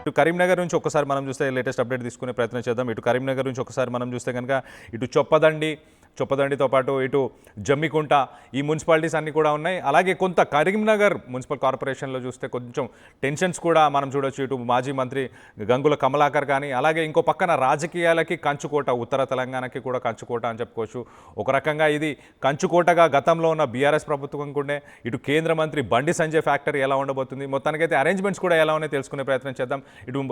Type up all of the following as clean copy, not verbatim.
ఇటు కరీంనగర్ నుంచి ఒక్కసారి మనం చూస్తే లేటెస్ట్ అప్డేట్ తీసుకునే ప్రయత్నం చేద్దాం. ఇటు కరీంనగర్ నుంచి ఒకసారి మనం చూస్తే కనుక ఇటు చొప్పదండితో పాటు ఇటు జమ్మికుంట ఈ మున్సిపాలిటీస్ అన్నీ కూడా ఉన్నాయి. అలాగే కొంత కరీంనగర్ మున్సిపల్ కార్పొరేషన్లో చూస్తే కొంచెం టెన్షన్స్ కూడా మనం చూడొచ్చు. ఇటు మాజీ మంత్రి గంగుల కమలాకర్ కానీ, అలాగే ఇంకో పక్కన రాజకీయాలకి కంచుకోట, ఉత్తర తెలంగాణకి కూడా కంచుకోట అని చెప్పుకోవచ్చు. ఒక రకంగా ఇది కంచుకోటగా గతంలో ఉన్న బీఆర్ఎస్ ప్రభుత్వం కూడా ఇటు కేంద్ర మంత్రి బండి సంజయ్ ఫ్యాక్టరీ ఎలా ఉండబోతుంది, మొత్తానికైతే అరేంజ్మెంట్స్ కూడా ఎలా ఉన్నాయో తెలుసుకునే ప్రయత్నం చేద్దాం. ఇటు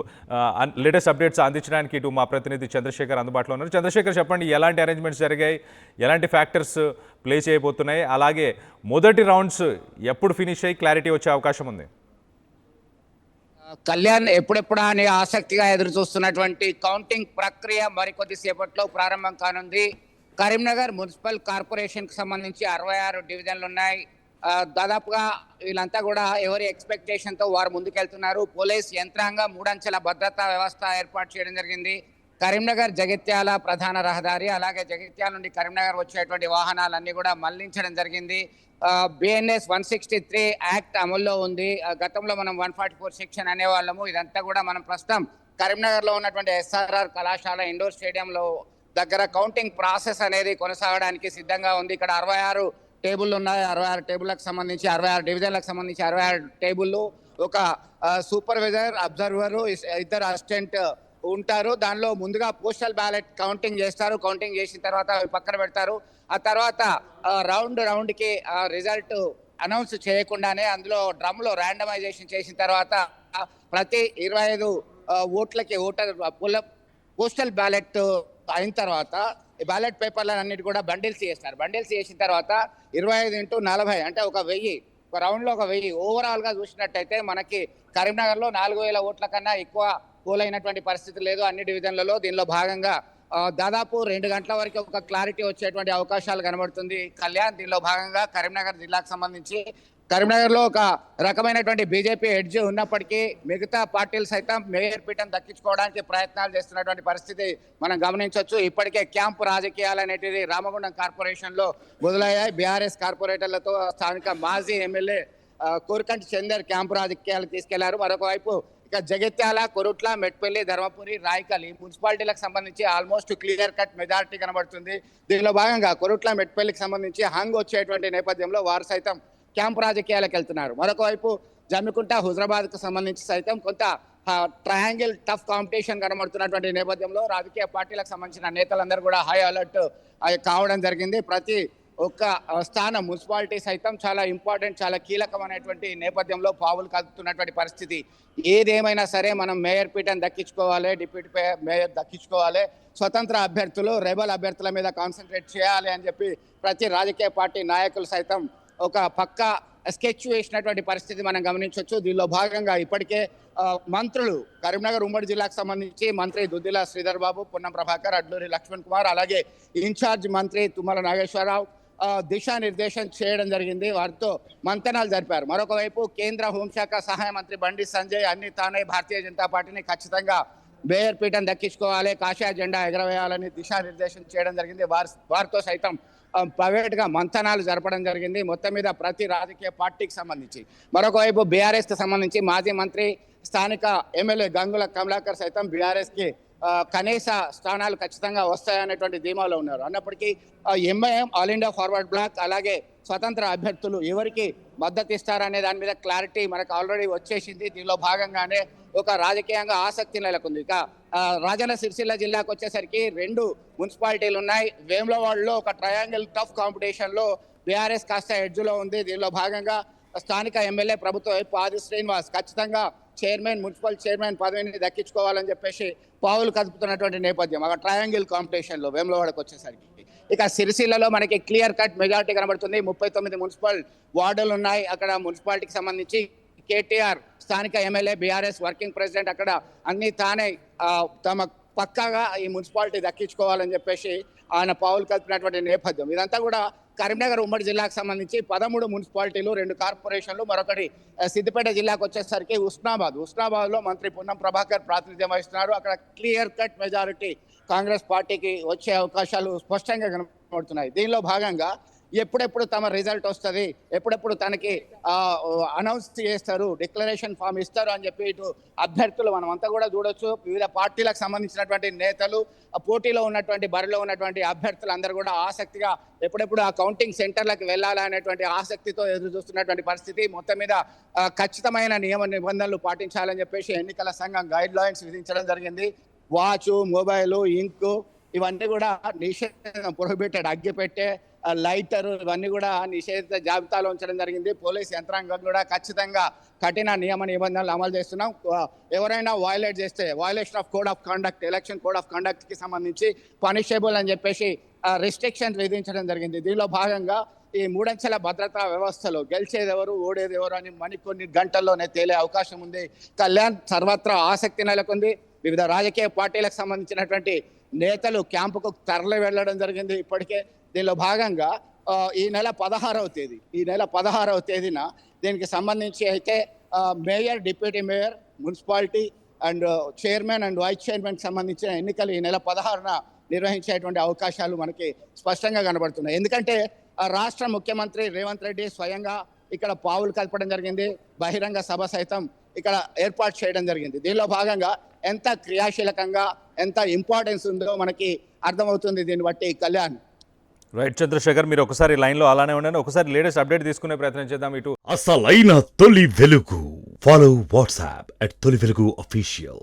లేటెస్ట్ అప్డేట్స్ అందించడానికి ఇటు మా ప్రతినిధి చంద్రశేఖర్ అందుబాటులో ఉన్నారు. చంద్రశేఖర్, చెప్పండి, ఎలాంటి అరేంజ్మెంట్స్ జరిగాయి, ఎలాంటి ఫ్యాక్టర్స్ ప్లే చేయబోతున్నాయి, అలాగే మొదటి రౌండ్స్ ఎప్పుడు ఫినిష్ అయ్యి క్లారిటీ వచ్చే అవకాశం ఉంది? కళ్యాణ్, ఎప్పుడెప్పుడా అని ఆసక్తిగా ఎదురు చూస్తున్నటువంటి కౌంటింగ్ ప్రక్రియ మరికొద్ది సేపట్లో ప్రారంభం కానుంది. కరీంనగర్ మున్సిపల్ కార్పొరేషన్కి సంబంధించి 66 డివిజన్లు ఉన్నాయి. దాదాపుగా వీళ్ళంతా కూడా ఎవరి ఎక్స్పెక్టేషన్తో వారు ముందుకెళ్తున్నారు. పోలీస్ యంత్రాంగం 3 అంచెల భద్రతా వ్యవస్థ ఏర్పాటు చేయడం జరిగింది. కరీంనగర్ జగిత్యాల ప్రధాన రహదారి, అలాగే జగిత్యాల నుండి కరీంనగర్ వచ్చేటువంటి వాహనాలన్నీ కూడా మళ్లించడం జరిగింది. బిఎన్ఎస్ 163 యాక్ట్ అమల్లో ఉంది. గతంలో మనం 144 సెక్షన్ అనేవాళ్ళము. ఇదంతా కూడా మనం ప్రస్తుతం కరీంనగర్లో ఉన్నటువంటి ఎస్ఆర్ఆర్ కళాశాల ఇండోర్ స్టేడియంలో దగ్గర కౌంటింగ్ ప్రాసెస్ అనేది కొనసాగడానికి సిద్ధంగా ఉంది. ఇక్కడ 66 టేబుల్లు ఉన్నాయి. 66 టేబుల్లకు సంబంధించి 66 డివిజన్లకు సంబంధించి 66 టేబుల్లు, ఒక సూపర్వైజర్, అబ్జర్వరు, 2 అసిస్టెంట్ ఉంటారు. దానిలో ముందుగా పోస్టల్ బ్యాలెట్ కౌంటింగ్ చేస్తారు. కౌంటింగ్ చేసిన తర్వాత అవి పక్కన పెడతారు. ఆ తర్వాత రౌండ్కి రిజల్ట్ అనౌన్స్ చేయకుండానే అందులో డ్రమ్లో ర్యాండమైజేషన్ చేసిన తర్వాత ప్రతి 25 ఓట్లకి పోస్టల్ బ్యాలెట్ అయిన తర్వాత ఈ బ్యాలెట్ పేపర్లన్నిటి కూడా బండిల్స్ చేస్తారు. బండిల్స్ చేసిన తర్వాత 25x40 అంటే ఒక 1000, ఒక రౌండ్లో ఒక 1000. ఓవరాల్గా చూసినట్టయితే మనకి కరీంనగర్లో 4000 ఓట్ల కన్నా ఎక్కువ పోలైనటువంటి పరిస్థితి లేదు అన్ని డివిజన్లలో. దీనిలో భాగంగా దాదాపు 2 గంటల వరకు ఒక క్లారిటీ వచ్చేటువంటి అవకాశాలు కనబడుతుంది. కళ్యాణ్, దీనిలో భాగంగా కరీంనగర్ జిల్లాకు సంబంధించి కరీంనగర్లో ఒక రకమైనటువంటి బీజేపీ ఎడ్జ్ ఉన్నప్పటికీ మిగతా పార్టీలు సైతం మేయర్ పీఠం దక్కించుకోవడానికి ప్రయత్నాలు చేస్తున్నటువంటి పరిస్థితి మనం గమనించవచ్చు. ఇప్పటికే క్యాంపు రాజకీయాలు అనేటివి రామగుండం కార్పొరేషన్లో మొదలయ్యాయి. బీఆర్ఎస్ కార్పొరేటర్లతో స్థానిక మాజీ ఎమ్మెల్యే కోరికంటి చందర్ క్యాంపు రాజకీయాలు తీసుకెళ్లారు. మరొక వైపు ఇక జగిత్యాల, కొరుట్ల, మెట్పల్లి, ధర్మపురి, రాయకల్ ఈ మున్సిపాలిటీలకు సంబంధించి ఆల్మోస్ట్ క్లియర్ కట్ మెజారిటీ కనబడుతుంది. దీనిలో భాగంగా కొరుట్ల, మెట్పల్లికి సంబంధించి హంగ్ వచ్చేటువంటి నేపథ్యంలో వారు సైతం క్యాంపు రాజకీయాలకు వెళ్తున్నారు. మరొక వైపు జమ్మికుంట, హుజరాబాద్కు సంబంధించి సైతం కొంత ట్రయాంగిల్ టఫ్ కాంపిటీషన్ కనబడుతున్నటువంటి నేపథ్యంలో రాజకీయ పార్టీలకు సంబంధించిన నేతలందరూ కూడా హై అలర్ట్ కావడం జరిగింది. ప్రతి ఒక్క స్థానం మున్సిపాలిటీ సైతం చాలా ఇంపార్టెంట్, చాలా కీలకమైనటువంటి నేపథ్యంలో పావులు కలుపుతున్నటువంటి పరిస్థితి. ఏదేమైనా సరే మనం మేయర్ పీఠం దక్కించుకోవాలి, డిప్యూటీ మేయర్ దక్కించుకోవాలి, స్వతంత్ర అభ్యర్థులు, రెబల్ అభ్యర్థుల మీద కాన్సన్ట్రేట్ చేయాలి అని చెప్పి ప్రతి రాజకీయ పార్టీ నాయకులు సైతం ఒక పక్క స్కెచ్ వేసినటువంటి పరిస్థితి మనం గమనించవచ్చు. దీనిలో భాగంగా ఇప్పటికే మంత్రులు కరీంనగర్ ఉమ్మడి జిల్లాకు సంబంధించి మంత్రి దుద్దిల శ్రీధర్ బాబు, పొన్నం ప్రభాకర్, అడ్లూరి లక్ష్మణ్ కుమార్, అలాగే ఇన్ఛార్జ్ మంత్రి తుమ్మల నాగేశ్వరరావు దిశానిర్దేశం చేయడం జరిగింది. వారితో మంతనాలు జరిపారు. మరొక వైపు కేంద్ర హోంశాఖ సహాయ మంత్రి బండి సంజయ్ అన్ని తానే భారతీయ జనతా పార్టీని ఖచ్చితంగా మేయర్ పీఠం దక్కించుకోవాలి, కాషాయ జెండా ఎగరవేయాలని దిశానిర్దేశం చేయడం జరిగింది. వారితో సైతం ప్రైవేట్గా మంతనాలు జరపడం జరిగింది. మొత్తం మీద ప్రతి రాజకీయ పార్టీకి సంబంధించి. మరొక వైపు బీఆర్ఎస్కి సంబంధించి మాజీ మంత్రి స్థానిక ఎమ్మెల్యే గంగుల కమలాకర్ సైతం బీఆర్ఎస్కి కనీస స్థానాలు ఖచ్చితంగా వస్తాయనేటువంటి ధీమాలో ఉన్నారు. అన్నప్పటికీ MIM, All India Forward Bloc, అలాగే స్వతంత్ర అభ్యర్థులు ఎవరికి మద్దతు ఇస్తారనే దాని మీద క్లారిటీ మనకు ఆల్రెడీ వచ్చేసింది. దీనిలో భాగంగానే ఒక రాజకీయంగా ఆసక్తి నెలకొంది. ఇక రాజన్న సిరిసిల్ల జిల్లాకు వచ్చేసరికి 2 మున్సిపాలిటీలు ఉన్నాయి. వేములవాడలో ఒక ట్రయాంగిల్ టఫ్ కాంపిటీషన్లో బీఆర్ఎస్ కాస్త ఎడ్జ్లో ఉంది. దీనిలో భాగంగా స్థానిక ఎమ్మెల్యే ప్రభుత్వ వైపు ఆది శ్రీనివాస్ ఖచ్చితంగా మున్సిపల్ చైర్మన్ పదవిని దక్కించుకోవాలని చెప్పేసి పావులు కదుపుతున్నటువంటి నేపథ్యం అక్కడ ట్రయాంగిల్ కాంపిటీషన్లో వేములవాడకు వచ్చేసరికి. ఇక సిరిసిల్లలో మనకి క్లియర్ కట్ మెజారిటీ కనబడుతుంది. 39 మున్సిపల్ వార్డులు ఉన్నాయి. అక్కడ మున్సిపాలిటీకి సంబంధించి కేటీఆర్ స్థానిక ఎమ్మెల్యే, బీఆర్ఎస్ వర్కింగ్ ప్రెసిడెంట్ అక్కడ అన్ని తానే తమ పక్కాగా ఈ మున్సిపాలిటీ దక్కించుకోవాలని చెప్పేసి ఆయన పావులు కలిపినటువంటి నేపథ్యం. ఇదంతా కూడా కరీంనగర్ ఉమ్మడి జిల్లాకు సంబంధించి 13 మున్సిపాలిటీలు, 2 కార్పొరేషన్లు, మరొకటి సిద్దిపేట జిల్లాకు వచ్చేసరికి హుస్నాబాద్లో మంత్రి పొన్నం ప్రభాకర్ ప్రాతినిధ్యం వహిస్తున్నారు. అక్కడ క్లియర్ కట్ మెజారిటీ కాంగ్రెస్ పార్టీకి వచ్చే అవకాశాలు స్పష్టంగా కనబడుతున్నాయి. దీనిలో భాగంగా ఎప్పుడెప్పుడు తమ రిజల్ట్ వస్తుంది, ఎప్పుడెప్పుడు తనకి అనౌన్స్ చేస్తారు, డిక్లరేషన్ ఫామ్ ఇస్తారు అని చెప్పి ఇటు అభ్యర్థులు మనమంతా కూడా చూడొచ్చు. వివిధ పార్టీలకు సంబంధించినటువంటి నేతలు, ఆ పోటీలో ఉన్నటువంటి బరిలో ఉన్నటువంటి అభ్యర్థులు అందరూ కూడా ఆసక్తిగా ఎప్పుడెప్పుడు ఆ కౌంటింగ్ సెంటర్లకు వెళ్ళాలనేటువంటి ఆసక్తితో ఎదురు చూస్తున్నటువంటి పరిస్థితి. మొత్తం మీద ఖచ్చితమైన నియమ నిబంధనలు పాటించాలని చెప్పేసి ఎన్నికల సంఘం గైడ్ లైన్స్ విధించడం జరిగింది. వాచ్, మొబైల్, ఇంక్ ఇవన్నీ కూడా నిషేధం, ప్రొహిబిటెడ్, అగ్గిపెట్టే, లైటర్ ఇవన్నీ కూడా నిషేధిత జాబితాలో ఉంచడం జరిగింది. పోలీస్ యంత్రాంగం కూడా ఖచ్చితంగా కఠిన నియమ నిబంధనలు అమలు చేస్తున్నాం. ఎవరైనా వైలేట్ చేస్తే violation of code of conduct, election code of conduct కి సంబంధించి పనిషబుల్ అని చెప్పేసి రిస్ట్రిక్షన్స్ విధించడం జరిగింది. దీనిలో భాగంగా ఈ మూడంచెల భద్రతా వ్యవస్థలో గెలిచేది ఎవరు, ఓడేది ఎవరు అని కొన్ని గంటల్లోనే తేలే అవకాశం ఉంది. కళ్యాణ్ సర్వత్రా ఆసక్తి నెలకొంది. వివిధ రాజకీయ పార్టీలకు సంబంధించినటువంటి నేతలు క్యాంపుకు తరలి వెళ్ళడం జరిగింది ఇప్పటికే. దీనిలో భాగంగా ఈ నెల 16వ తేదీన దీనికి సంబంధించి అయితే mayor, deputy mayor, municipality and chairman and vice chairman సంబంధించిన ఎన్నికలు ఈ నెల 16న నిర్వహించేటువంటి అవకాశాలు మనకి స్పష్టంగా కనబడుతున్నాయి. ఎందుకంటే రాష్ట్ర ముఖ్యమంత్రి రేవంత్ రెడ్డి స్వయంగా ఇక్కడ పావులు కలపడం జరిగింది. బహిరంగ సభ సైతం ఇక్కడ ఏర్పాటు చేయడం జరిగింది. దీనిలో భాగంగా ఎంత క్రియాశీలకంగా, ఎంత ఇంపార్టెన్స్ ఉందో మనకి అర్థమవుతుంది దీన్ని బట్టి. కళ్యాణ్, రైట్ చంద్రశేఖర్, మీరు ఒకసారి లైన్లో అలానే ఉండండి. ఒకసారి లేటెస్ట్ అప్డేట్ తీసుకునే ప్రయత్నం చేద్దాం. ఇటు అసలైన తొలి వెలుగు. ఫాలో వాట్సాప్ @తొలి వెలుగు అఫీషియల్.